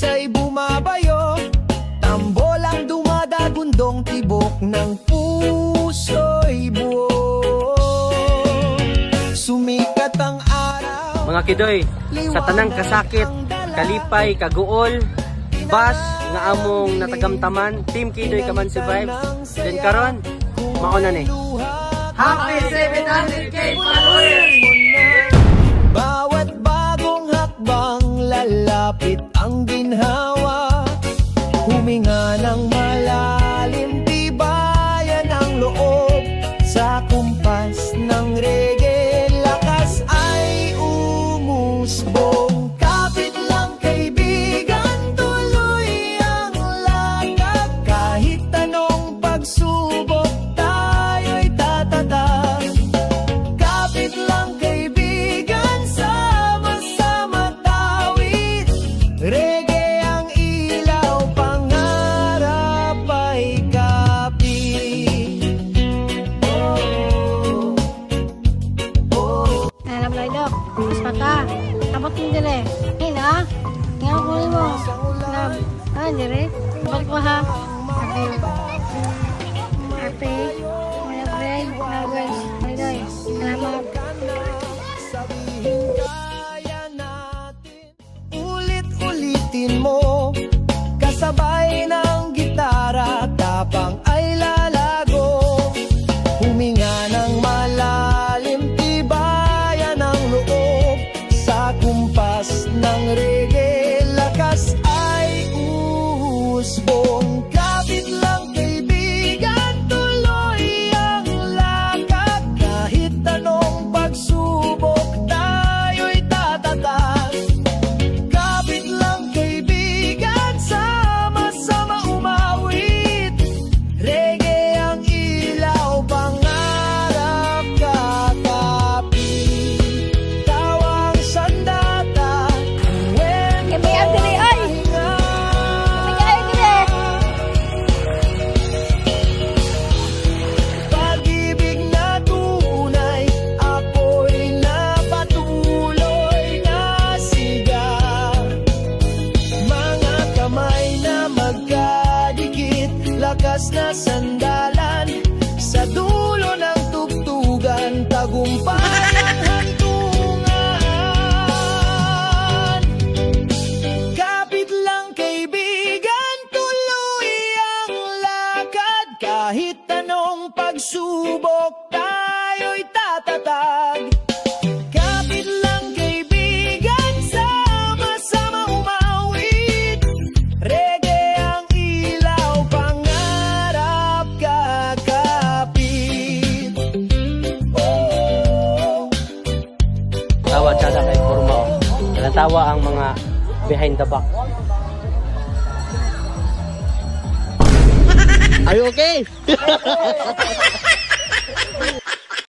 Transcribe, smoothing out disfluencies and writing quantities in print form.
isa'y bumabayo, tambol ang dumadagundong tibok ng puso'y buo. Sumikat ang araw, mga kidoy, sa tanang kasakit, kalipay, kaguol, bas nga among natagamtaman, Team Kidoy Kaman Survive. Then karon, mauna ni. Happy 700K followers! Bawat bagong hakbang lalapit ang ginhawa, huminga ng malalim, tibayan ang loob sa kumpas ng reggae. Lakas ay umusbong, kapit lang kaibigan, tuloy ang lakad. Kahit anong pagsubok, tayo'y tatatag. Kapit lang kaibigan, sama-sama tawid. Reggae ang ilaw, pangarap ay kapit. Alam mo, Dok. Mas mata. Kapot mo dire. Ayun, ha? Ngayon ko rin mo. Dire. Kapot ko, ha? Happy. Wala break. Nagwes. Maridoy. Salamat. Sabihin kaya natin, ulit-ulitin mo, kasabay ng gitara, tapang ay lalago. Huminga ng malalim, tibayan ang loob sa kumpas ng reggae. Lakas ay usbong, kapit lang kaibigan, tuloy ang lakad. Kahit anong pagsubok, tayo'y tatatag. Kapit lang kaibigan, sama-sama umawit. Reggae ang ilaw, pangarap kakapit. Tawang sandata, when Kami ang dire, oy! pag-ibig na tunay, ako'y napatuloy na siga. Mga kamay na magkadikit, lakas na sandalan, sa dulo ng tugtugan, tagumpay ang hantungan. Kapit lang kaibigan, tuloy ang lakad. Kahit anong pagsubok, tayo'y tatatag. Kapit lang kaibigan, sama-sama umawit. Reggae ang ilaw, pangarap kakapit. Oh. Tawad siya kay Kurma. Natawa ang mga behind the back. Are you okay?